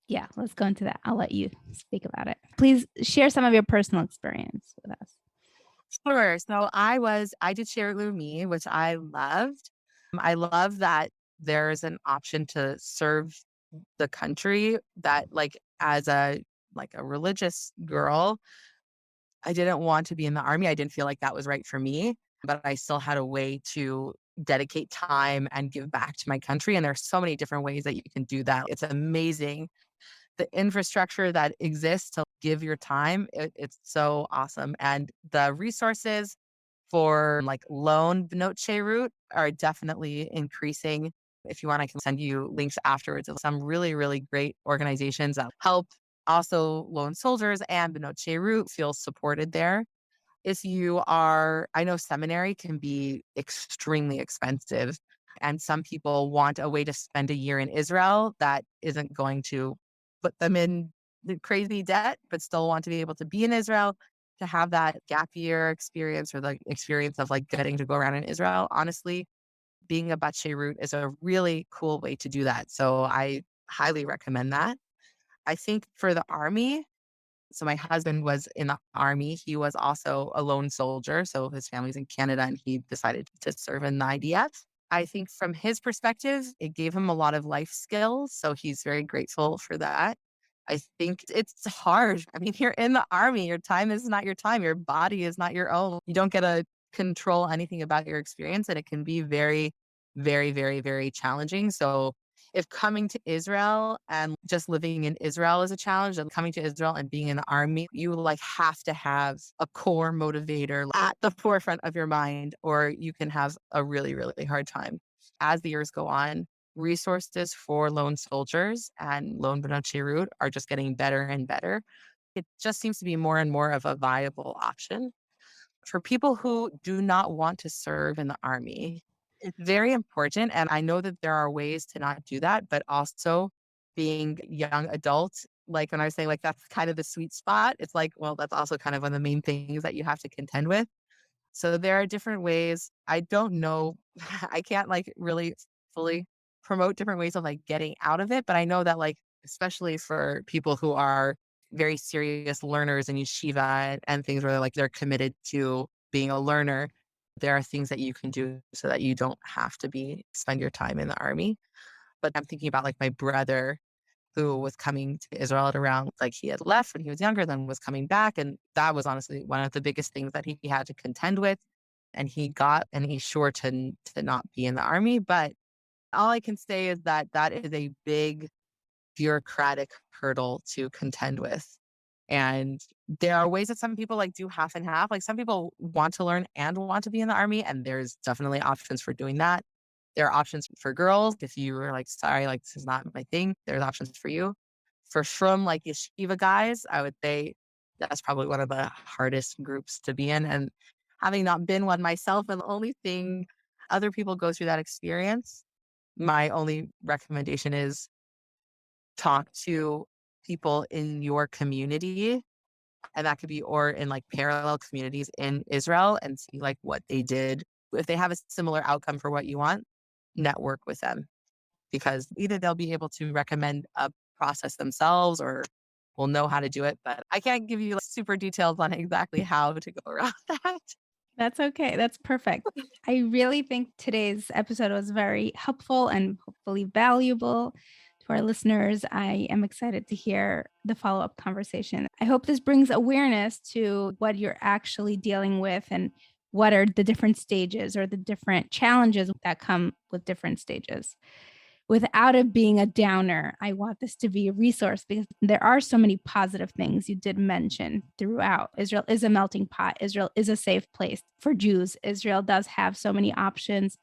Yeah, let's go into that. I'll let you speak about it. Please share some of your personal experience with us. Sure. So I did share it with me, which I loved. I love that there's an option to serve the country that like as a religious girl, I didn't want to be in the army. I didn't feel like that was right for me, but I still had a way to dedicate time and give back to my country. And there's so many different ways that you can do that. It's amazing. The infrastructure that exists to give your time, it's so awesome. And the resources for like loan Bat Sheirut are definitely increasing. If you want, I can send you links afterwards of some really, really great organizations that help also lone soldiers and Bat Sheirut feel supported there. If you are, I know seminary can be extremely expensive. And some people want a way to spend a year in Israel that isn't going to put them in the crazy debt, but still want to be able to be in Israel, to have that gap year experience or the experience of like getting to go around in Israel. Honestly, being a Bat Sheirut is a really cool way to do that. So I highly recommend that. I think for the army, so my husband was in the army. He was also a lone soldier. So his family's in Canada and he decided to serve in the IDF. I think from his perspective, it gave him a lot of life skills. So he's very grateful for that. I think it's hard. I mean, you're in the army. Your time is not your time. Your body is not your own. You don't get to control anything about your experience. And it can be very, very, very, very challenging. So if coming to Israel and just living in Israel is a challenge, and coming to Israel and being in the army, you like have to have a core motivator at the forefront of your mind, or you can have a really, really hard time. As the years go on, resources for lone soldiers and lone B'nai Sheirut are just getting better and better. It just seems to be more and more of a viable option. For people who do not want to serve in the army, it's very important. And I know that there are ways to not do that, but also being young adults, like when I was saying, like, that's kind of the sweet spot. It's like, well, that's also kind of one of the main things that you have to contend with. So there are different ways. I don't know. I can't like really fully promote different ways of like getting out of it. But I know that like, especially for people who are very serious learners in yeshiva and things where they're committed to being a learner, there are things that you can do so that you don't have to spend your time in the army. But I'm thinking about like my brother who was coming to Israel at around like he had left when he was younger, then was coming back. And that was honestly one of the biggest things that he had to contend with. And he's sure to not be in the army. But all I can say is that that is a big bureaucratic hurdle to contend with. And there are ways that some people like do half and half. Like some people want to learn and want to be in the army, and there's definitely options for doing that. There are options for girls. If you were like, sorry, like this is not my thing, there's options for you. For shrum, like yeshiva guys, I would say that's probably one of the hardest groups to be in. And having not been one myself, and the only thing other people go through that experience, my only recommendation is talk to people in your community. And that could be, or in like parallel communities in Israel, and see like what they did. If they have a similar outcome for what you want, network with them, because either they'll be able to recommend a process themselves or will know how to do it. But I can't give you like, super details on exactly how to go around that. That's okay. That's perfect. I really think today's episode was very helpful and hopefully valuable to our listeners. I am excited to hear the follow up conversation. I hope this brings awareness to what you're actually dealing with and what are the different stages or the different challenges that come with different stages. Without it being a downer, I want this to be a resource because there are so many positive things you did mention throughout. Israel is a melting pot. Israel is a safe place for Jews. Israel does have so many options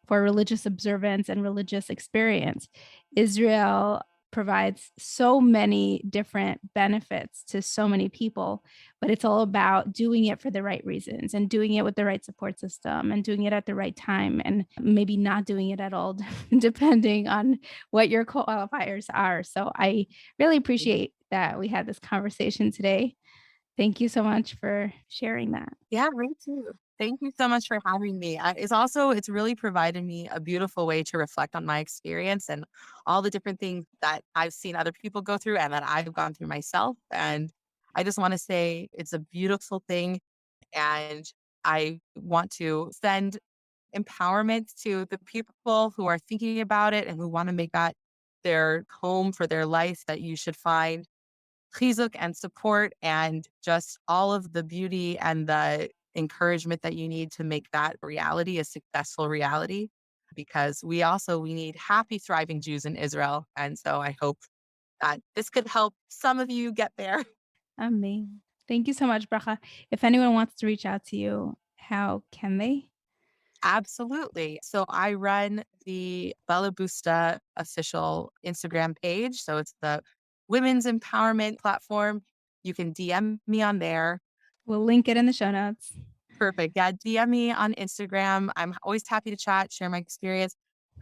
for religious observance and religious experience. Israel provides so many different benefits to so many people, but it's all about doing it for the right reasons and doing it with the right support system and doing it at the right time and maybe not doing it at all, depending on what your qualifiers are. So I really appreciate that we had this conversation today. Thank you so much for sharing that. Yeah, me too. Thank you so much for having me. It's really provided me a beautiful way to reflect on my experience and all the different things that I've seen other people go through and that I've gone through myself. And I just want to say it's a beautiful thing. And I want to send empowerment to the people who are thinking about it and who want to make that their home for their life, that you should find chizuk and support and just all of the beauty and the encouragement that you need to make that reality a successful reality. Because we need happy, thriving Jews in Israel. And so I hope that this could help some of you get there. Amazing. Thank you so much, Bracha. If anyone wants to reach out to you, how can they? Absolutely. So I run the Balabustë official Instagram page. So it's the women's empowerment platform. You can DM me on there. We'll link it in the show notes. Perfect. Yeah, DM me on Instagram. I'm always happy to chat, share my experience.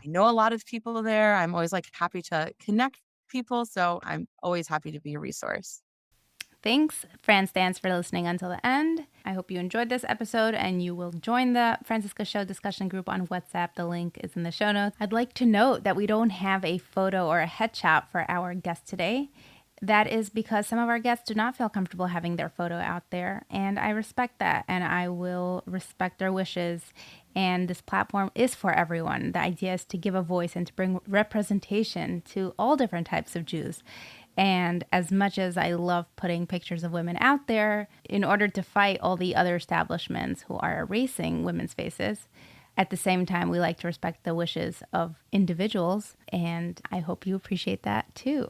I know a lot of people there. I'm always happy to connect people. So I'm always happy to be a resource. Thanks, Fran Stans, for listening until the end. I hope you enjoyed this episode and you will join the Francisca Show discussion group on WhatsApp. The link is in the show notes. I'd like to note that we don't have a photo or a headshot for our guest today. That is because some of our guests do not feel comfortable having their photo out there, and I respect that, and I will respect their wishes. And this platform is for everyone. The idea is to give a voice and to bring representation to all different types of Jews. And as much as I love putting pictures of women out there, in order to fight all the other establishments who are erasing women's faces, at the same time, we like to respect the wishes of individuals, and I hope you appreciate that too.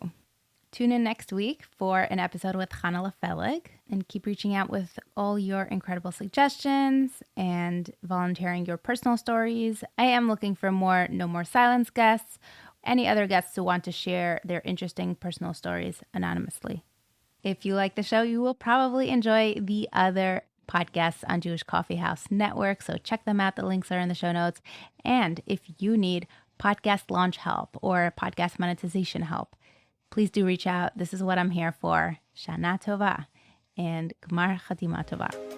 Tune in next week for an episode with Hannah Lefelig, and keep reaching out with all your incredible suggestions and volunteering your personal stories. I am looking for more No More Silence guests, any other guests who want to share their interesting personal stories anonymously. If you like the show, you will probably enjoy the other podcasts on Jewish Coffee House Network, so check them out. The links are in the show notes. And if you need podcast launch help or podcast monetization help, please do reach out. This is what I'm here for. Shana Tova and Gmar Chatima Tova.